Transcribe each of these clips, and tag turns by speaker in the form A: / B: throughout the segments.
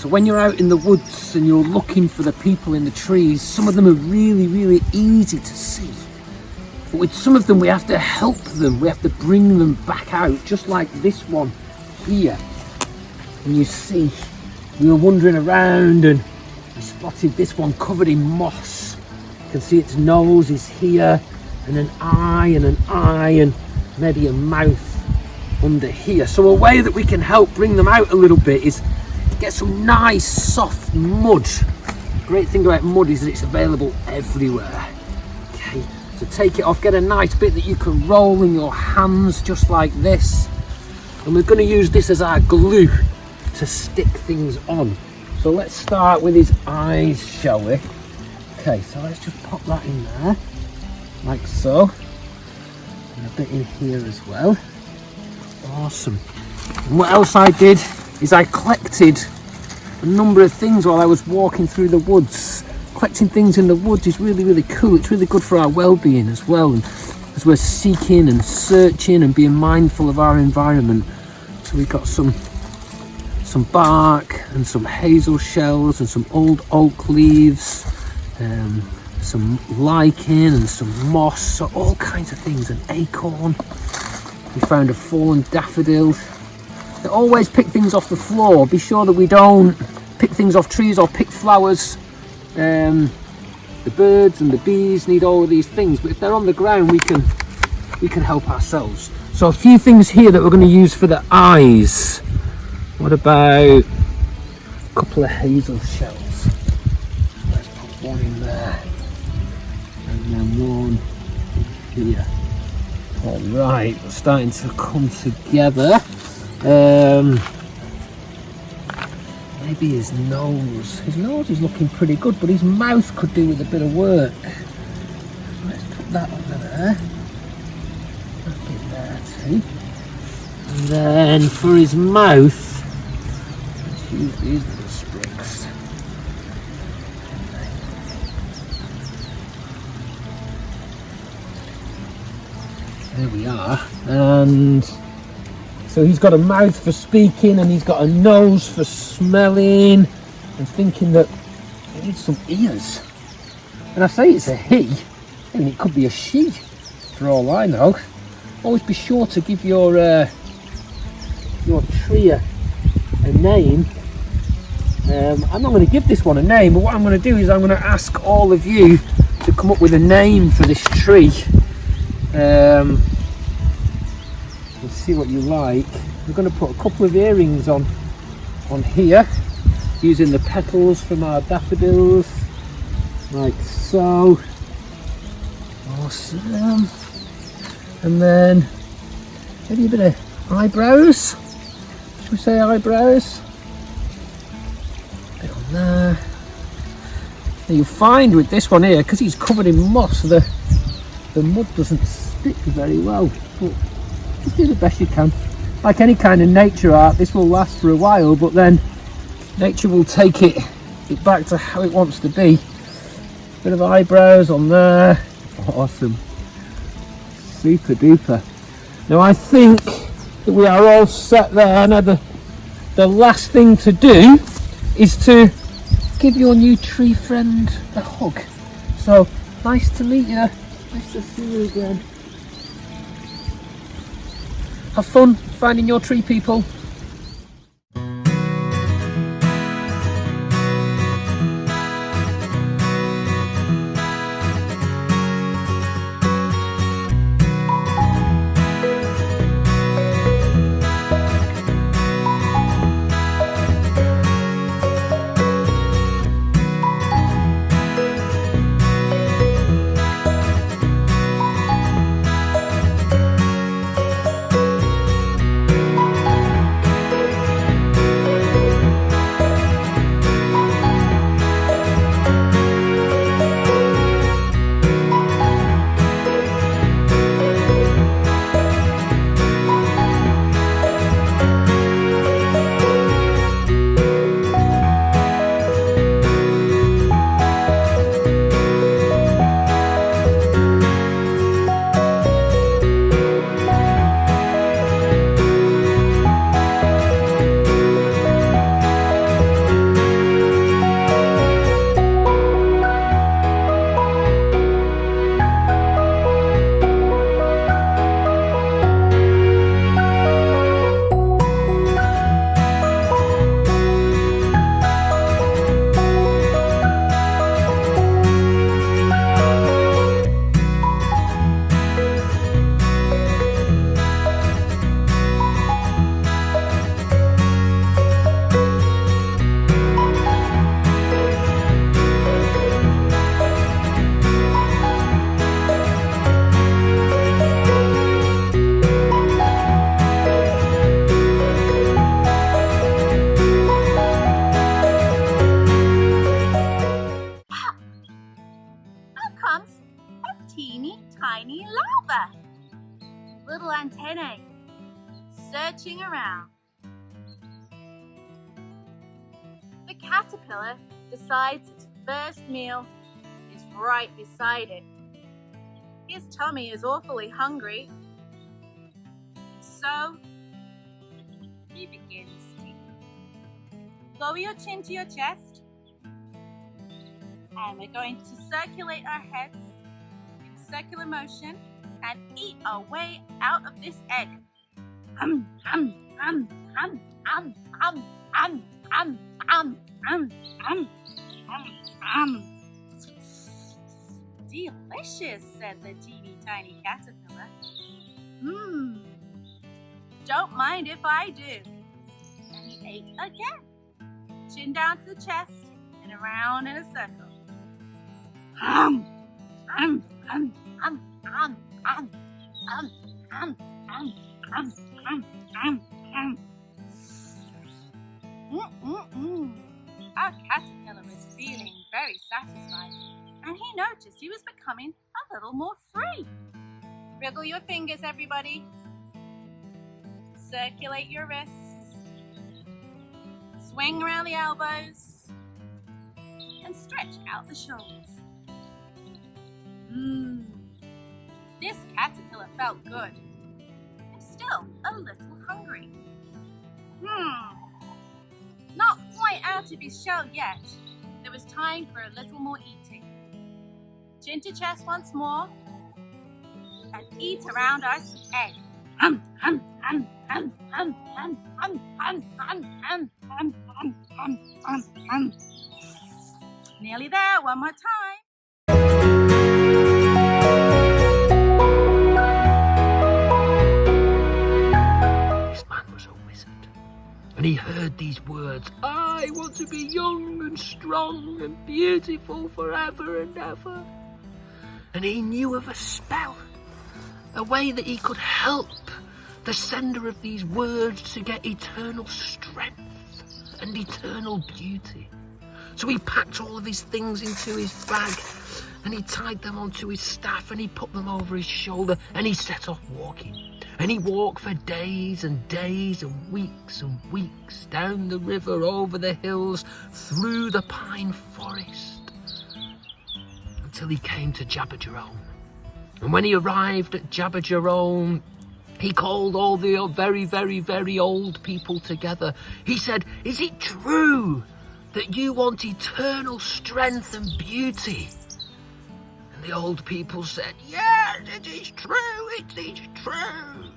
A: So when you're out in the woods and you're looking for the people in the trees, some of them are really, really easy to see. But with some of them, we have to help them. We have to bring them back out, just like this one here. And you see, we were wandering around and we spotted this one covered in moss. You can see its nose is here, and an eye and maybe a mouth under here. So a way that we can help bring them out a little bit is get some nice soft mud. The great thing about mud is that it's available everywhere. Okay, so take it off, get a nice bit that you can roll in your hands just like this. And we're going to use this as our glue to stick things on. So let's start with his eyes, shall we? Okay, so let's just pop that in there, like so. And a bit in here as well. Awesome. And what else I did is I collected a number of things while I was walking through the woods. Collecting things in the woods is really, really cool. It's really good for our well-being as well, and as we're seeking and searching and being mindful of our environment. So we've got some bark and some hazel shells and some old oak leaves, some lichen and some moss, so all kinds of things, an acorn. We found a fallen daffodil. They always pick things off the floor. Be sure that we don't pick things off trees or pick flowers. The birds and the bees need all of these things, but if they're on the ground, we can help ourselves. So a few things here that we're going to use for the eyes. What about a couple of hazel shells? Let's put one in there, and then one here. All right, we're starting to come together. Maybe his nose. His nose is looking pretty good, but his mouth could do with a bit of work. Let's put that over there. That bit there too. And then for his mouth, let's use these little sprigs. There we are. And so he's got a mouth for speaking, and he's got a nose for smelling. I'm thinking that he needs some ears. And I say it's a he, and it could be a she, for all I know. Always be sure to give your tree a name. I'm not going to give this one a name, but what I'm going to do is I'm going to ask all of you to come up with a name for this tree. Let's see what you like. We're going to put a couple of earrings on here, using the petals from our daffodils, like so. Awesome. And then maybe a bit of eyebrows. Should we say eyebrows? A bit on there. Now you'll find with this one here, because he's covered in moss, the mud doesn't stick very well. But just do the best you can. Like any kind of nature art, this will last for a while, but then nature will take it back to how it wants to be. Bit of eyebrows on there. Awesome. Super duper. Now I think that we are all set there. Now the last thing to do is to give your new tree friend a hug. So nice to meet you. Nice to see you again. Have fun finding your tree people.
B: an egg, searching around. The caterpillar decides its first meal is right beside it. His tummy is awfully hungry, so he begins to lower your chin to your chest, and we're going to circulate our heads in circular motion and eat our way out of this egg. Hum, hum, hum, hum, hum, hum, hum, hum, hum, hum, hum, hum. Delicious, said the teeny tiny caterpillar. Don't mind if I do. And he ate again. Chin down to the chest and around in a circle. Hum, hum, hum, hum, hum, hum, hum, hum, hum, hum, hum, hum, hum. Our caterpillar was feeling very satisfied, and he noticed he was becoming a little more free. Wriggle your fingers, everybody. Circulate your wrists. Swing around the elbows. And stretch out the shoulders. This caterpillar felt good. And still a little hungry. Not quite out of his shell yet. There was time for a little more eating. Chin to chest once more. And eat around our egg. Hum, hum, hum, hum, hum, hum, hum, hum, hum, hum, hum, hum, hum, hum, hum. Nearly there, one more time.
A: This man was a wizard, and he heard these words, "I want to be young and strong and beautiful forever and ever." And he knew of a spell, a way that he could help the sender of these words to get eternal strength and eternal beauty. So he packed all of his things into his bag, and he tied them onto his staff, and he put them over his shoulder, and he set off walking. And he walked for days and days and weeks down the river, over the hills, through the pine forest, until he came to Jabberjerome. And when he arrived at Jabberjerome, he called all the very, very, very old people together. He said, "Is it true that you want eternal strength and beauty?" And the old people said, "Yes, it is true, it is true."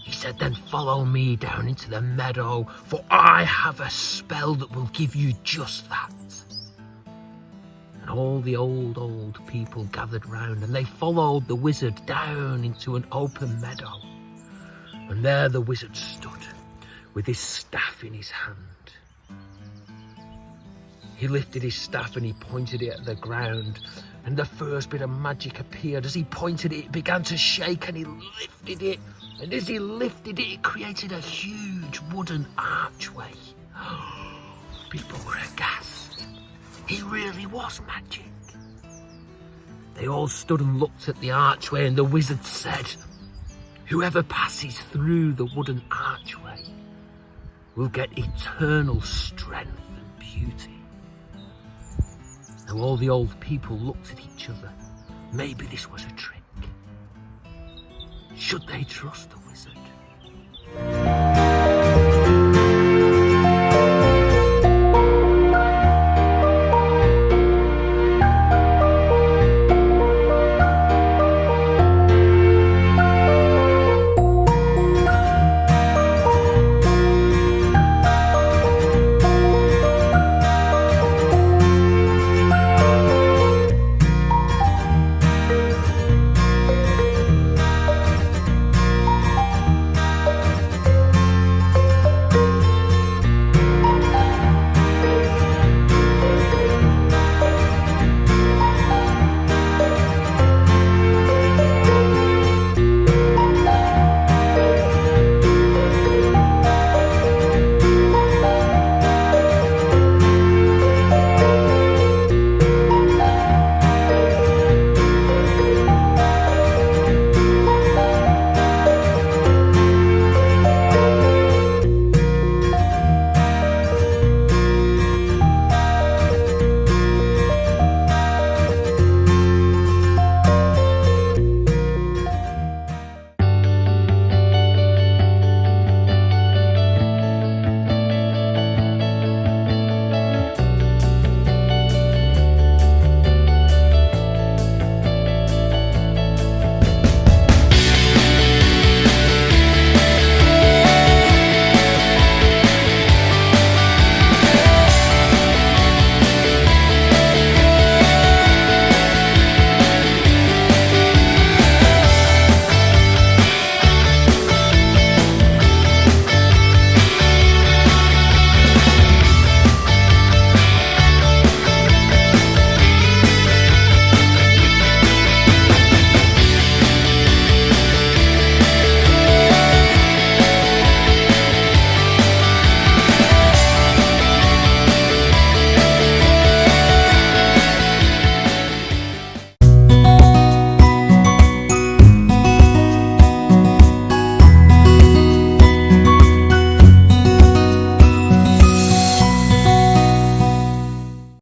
A: He said, "Then follow me down into the meadow, for I have a spell that will give you just that." And all the old people gathered round, and they followed the wizard down into an open meadow. And there the wizard stood with his staff in his hand. He lifted his staff and he pointed it at the ground, and the first bit of magic appeared. As he pointed it, it began to shake, and he lifted it, and as he lifted it, it created a huge wooden archway. People were aghast. He really was magic. They all stood and looked at the archway, and the wizard said, "Whoever passes through the wooden archway will get eternal strength and beauty." Now all the old people looked at each other. Maybe this was a trick. Should they trust the wizard?